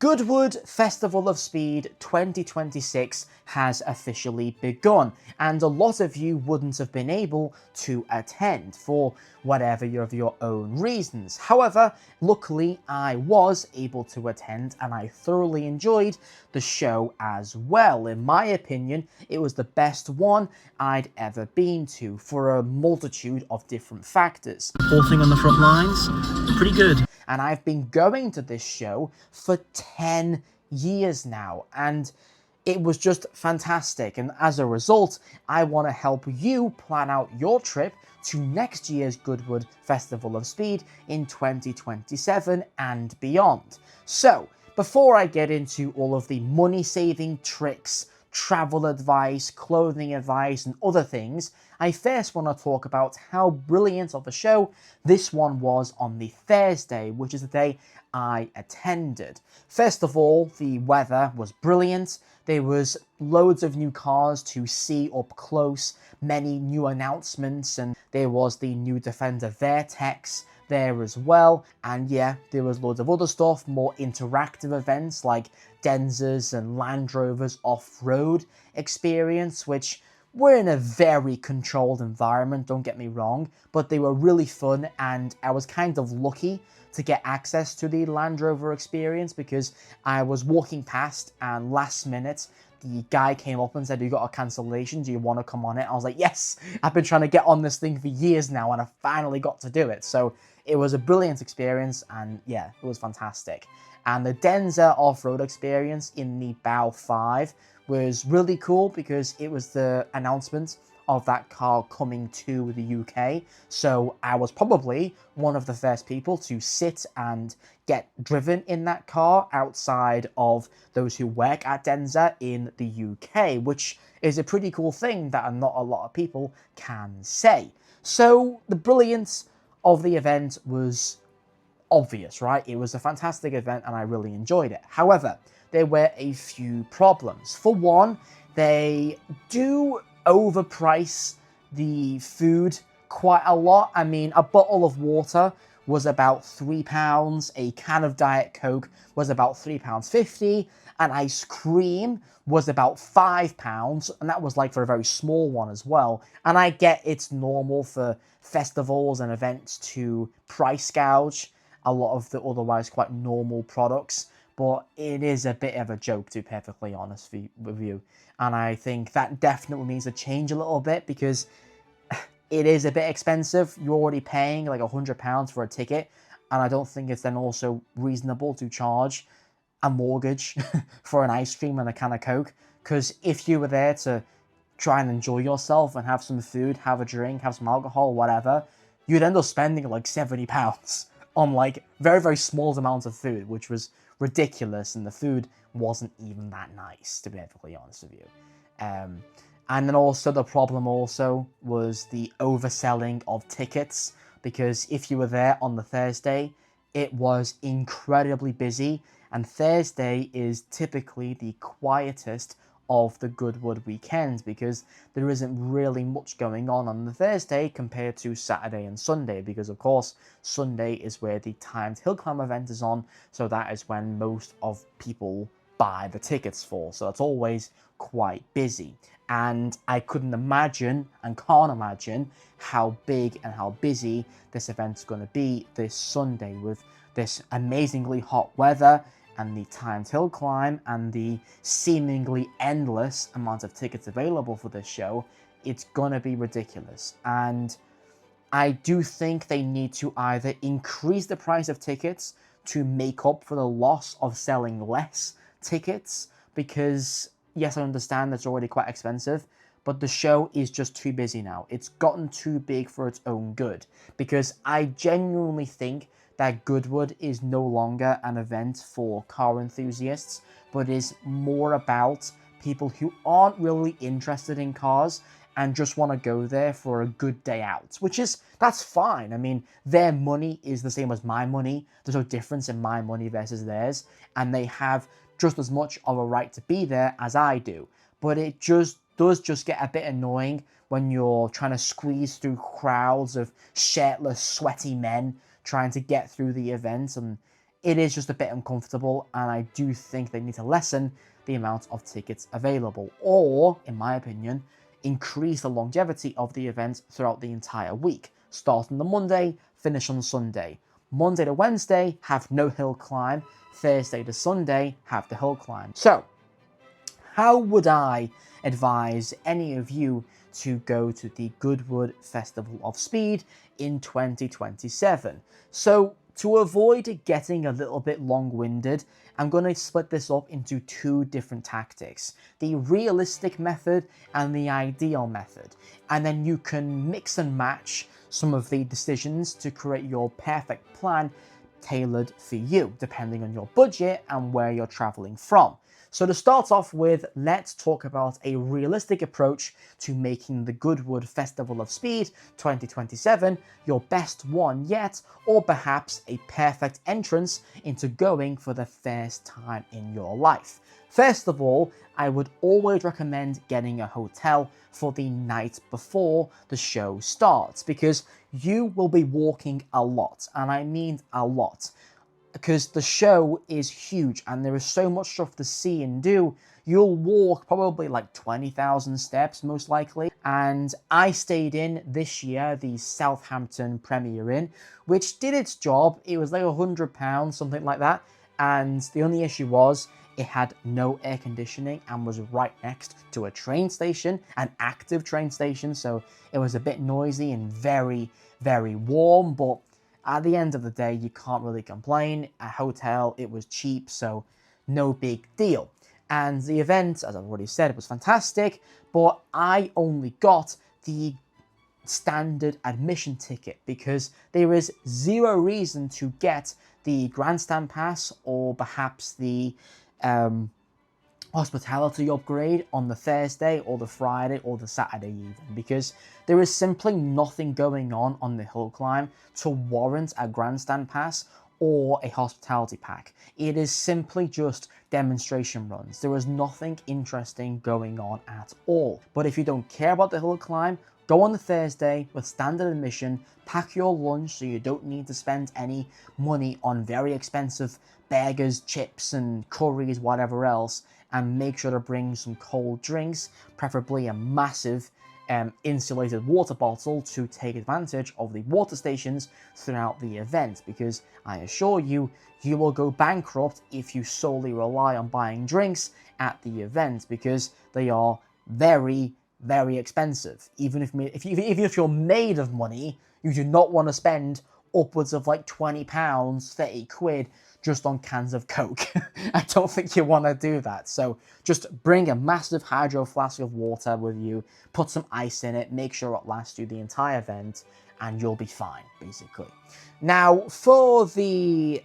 Goodwood Festival of Speed 2026 has officially begun, and a lot of you wouldn't have been able to attend for whatever of your own reasons. However, luckily I was able to attend and I thoroughly enjoyed the show as well. In my opinion, it was the best one I'd ever been to for a multitude of different factors. Reporting on the front lines, pretty good. And I've been going to this show for 10 years now, and it was just fantastic. And as a result, I want to help you plan out your trip to next year's Goodwood Festival of Speed in 2027 and beyond. So, before I get into all of the money-saving tricks, travel advice, clothing advice, and other things, I first want to talk about how brilliant of a show this one was on the Thursday, which is the day I attended. First of all, the weather was brilliant. There was loads of new cars to see up close, many new announcements, and there was the new Defender Vertex there as well. And yeah, there was loads of other stuff, more interactive events like Denzas and Land Rover's off-road experience, which were in a very controlled environment, don't get me wrong, but they were really fun, and I was kind of lucky to get access to the Land Rover experience because I was walking past and last minute the guy came up and said, "You got a cancellation, do you want to come on it?" I was like, yes, I've been trying to get on this thing for years now and I finally got to do it. So it was a brilliant experience, and yeah, it was fantastic. And the Denza off-road experience in the Bow 5 was really cool because it was the announcement of that car coming to the UK. So I was probably one of the first people to sit and get driven in that car outside of those who work at Denza in the UK, which is a pretty cool thing that not a lot of people can say. So the brilliance of the event was obvious, right? It was a fantastic event and I really enjoyed it. However, there were a few problems. For one, they do overprice the food quite a lot. I mean, a bottle of water was about £3, a can of Diet Coke was about £3.50, and ice cream was about £5, and that was like for a very small one as well. And I get it's normal for festivals and events to price gouge a lot of the otherwise quite normal products, but it is a bit of a joke, to be perfectly honest with you. And I think that definitely needs to change a little bit because it is a bit expensive. You're already paying like £100 for a ticket, and I don't think it's then also reasonable to charge a mortgage for an ice cream and a can of Coke, because if you were there to try and enjoy yourself and have some food, have a drink, have some alcohol, whatever, you'd end up spending like £70 on like very, very small amounts of food, which was ridiculous, and the food wasn't even that nice, to be perfectly honest with you. And then also the problem also was the overselling of tickets, because if you were there on the Thursday, it was incredibly busy, and Thursday is typically the quietest of the Goodwood weekend because there isn't really much going on the Thursday compared to Saturday and Sunday, because of course Sunday is where the timed hill climb event is on, so that is when most of people buy the tickets for, so it's always quite busy. And I couldn't imagine and can't imagine how big and how busy this event is going to be this Sunday with this amazingly hot weather and the timed hill climb and the seemingly endless amount of tickets available for this show. It's gonna be ridiculous. And I do think they need to either increase the price of tickets to make up for the loss of selling less tickets, because yes, I understand that's already quite expensive, but the show is just too busy now. It's gotten too big for its own good, because I genuinely think that Goodwood is no longer an event for car enthusiasts, but is more about people who aren't really interested in cars and just want to go there for a good day out, that's fine. I mean, their money is the same as my money. There's no difference in my money versus theirs, and they have just as much of a right to be there as I do. But it just does get a bit annoying when you're trying to squeeze through crowds of shirtless, sweaty men trying to get through the event, and it is just a bit uncomfortable, and I do think they need to lessen the amount of tickets available, or, in my opinion, increase the longevity of the event throughout the entire week. Start on the Monday, finish on Sunday. Monday to Wednesday, have no hill climb. Thursday to Sunday, have the hill climb. So, how would I advise any of you to go to the Goodwood Festival of Speed in 2027? So, to avoid it getting a little bit long-winded, I'm going to split this up into two different tactics. The realistic method and the ideal method. And then you can mix and match some of the decisions to create your perfect plan tailored for you, depending on your budget and where you're traveling from. So to start off with, let's talk about a realistic approach to making the Goodwood Festival of Speed 2027 your best one yet, or perhaps a perfect entrance into going for the first time in your life. First of all, I would always recommend getting a hotel for the night before the show starts, because you will be walking a lot, and I mean a lot. Because the show is huge and there is so much stuff to see and do, you'll walk probably like 20,000 steps most likely. And I stayed in this year the Southampton Premier Inn, which did its job. It was like £100, something like that. And the only issue was it had no air conditioning and was right next to a train station, an active train station. So it was a bit noisy and very, very warm, but at the end of the day, you can't really complain. A hotel, it was cheap, so no big deal. And the event, as I've already said, was fantastic, but I only got the standard admission ticket because there is zero reason to get the grandstand pass or perhaps the hospitality upgrade on the Thursday or the Friday or the Saturday even, because there is simply nothing going on the hill climb to warrant a grandstand pass or a hospitality pack. It is simply just demonstration runs. There is nothing interesting going on at all. But if you don't care about the hill climb, go on the Thursday with standard admission, pack your lunch so you don't need to spend any money on very expensive burgers, chips and curries, whatever else, and make sure to bring some cold drinks, preferably a massive insulated water bottle to take advantage of the water stations throughout the event, because I assure you, you will go bankrupt if you solely rely on buying drinks at the event, because they are very, very expensive. Even if you're made of money, you do not want to spend upwards of like £20, 30 quid just on cans of Coke. I don't think you want to do that. So just bring a massive hydro flask of water with you, put some ice in it, make sure it lasts you the entire event, and you'll be fine, basically. Now, for the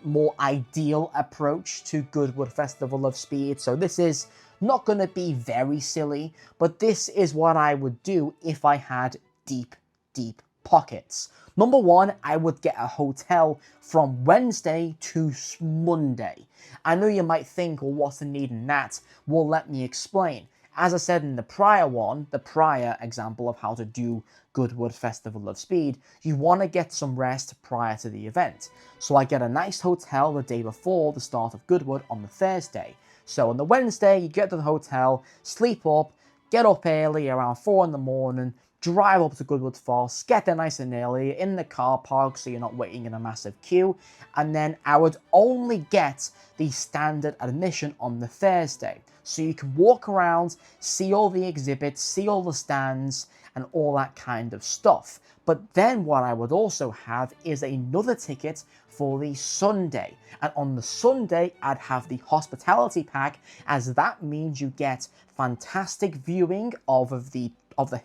more ideal approach to Goodwood Festival of Speed, so this is not going to be very silly, but this is what I would do if I had deep, deep pockets. Number one, I would get a hotel from Wednesday to Monday. I know you might think, well, what's the need in that? Well, let me explain. As I said in the prior example of how to do Goodwood Festival of Speed, you want to get some rest prior to the event. So I get a nice hotel the day before the start of Goodwood on the Thursday. So on the Wednesday, you get to the hotel, sleep up, get up early around 4 in the morning, drive up to Goodwood Falls, get there nice and early in the car park so you're not waiting in a massive queue, and then I would only get the standard admission on the Thursday. So you can walk around, see all the exhibits, see all the stands, and all that kind of stuff. But then what I would also have is another ticket for the Sunday. And on the Sunday, I'd have the hospitality pack, as that means you get fantastic viewing of the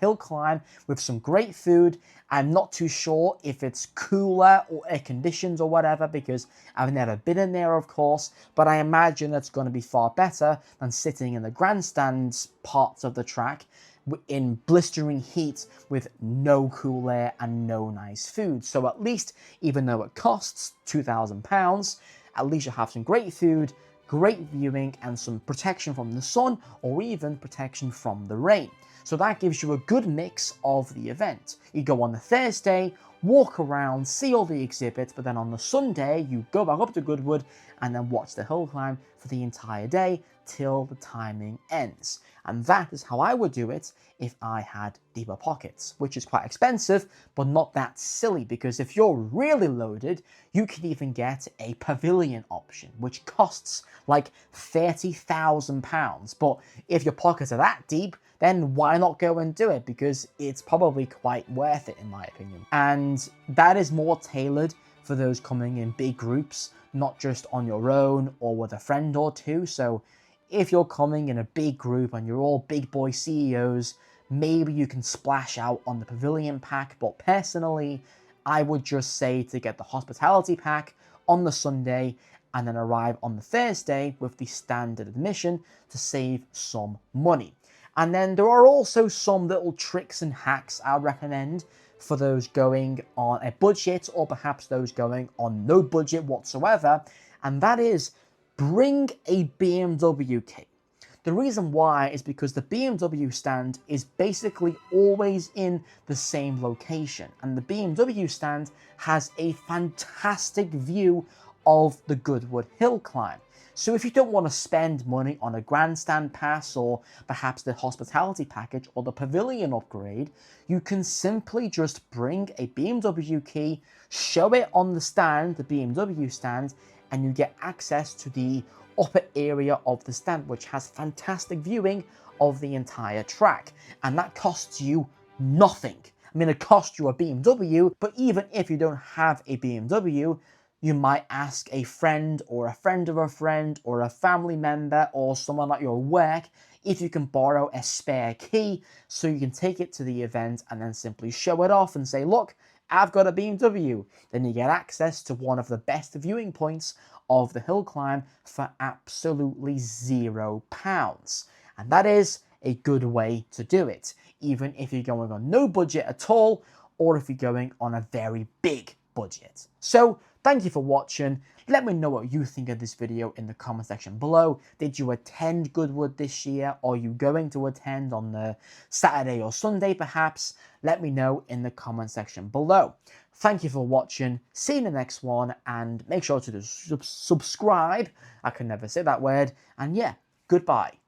hill climb with some great food. I'm not too sure if it's cooler or air conditioned or whatever, because I've never been in there, of course, but I imagine it's going to be far better than sitting in the grandstand parts of the track in blistering heat with no cool air and no nice food. So at least, even though it costs £2,000, at least you'll have some great food, great viewing, and some protection from the sun, or even protection from the rain. So that gives you a good mix of the event. You go on the Thursday, walk around, see all the exhibits, but then on the Sunday, you go back up to Goodwood and then watch the hill climb for the entire day till the timing ends. And that is how I would do it if I had deeper pockets, which is quite expensive, but not that silly, because if you're really loaded, you can even get a pavilion option, which costs like £30,000. But if your pockets are that deep, then why not go and do it? Because it's probably quite worth it, in my opinion. And that is more tailored for those coming in big groups, not just on your own or with a friend or two. So if you're coming in a big group and you're all big boy CEOs, maybe you can splash out on the pavilion pack. But personally, I would just say to get the hospitality pack on the Sunday and then arrive on the Thursday with the standard admission to save some money. And then there are also some little tricks and hacks I recommend for those going on a budget, or perhaps those going on no budget whatsoever, and that is bring a BMW key. The reason why is because the BMW stand is basically always in the same location, and the BMW stand has a fantastic view of the Goodwood hill climb. So if you don't want to spend money on a grandstand pass or perhaps the hospitality package or the pavilion upgrade, you can simply just bring a BMW key, show it on the stand, the BMW stand, and you get access to the upper area of the stand, which has fantastic viewing of the entire track. And that costs you nothing. I mean, it costs you a BMW, but even if you don't have a BMW, you might ask a friend or a friend of a friend or a family member or someone at your work if you can borrow a spare key so you can take it to the event and then simply show it off and say, look, I've got a BMW. Then you get access to one of the best viewing points of the hill climb for absolutely £0. And that is a good way to do it, even if you're going on no budget at all, or if you're going on a very big budget. So thank you for watching. Let me know what you think of this video in the comment section below. Did you attend Goodwood this year? Are you going to attend on the Saturday or Sunday perhaps? Let me know in the comment section below. Thank you for watching. See you in the next one, and make sure to subscribe. I can never say that word. And yeah, goodbye.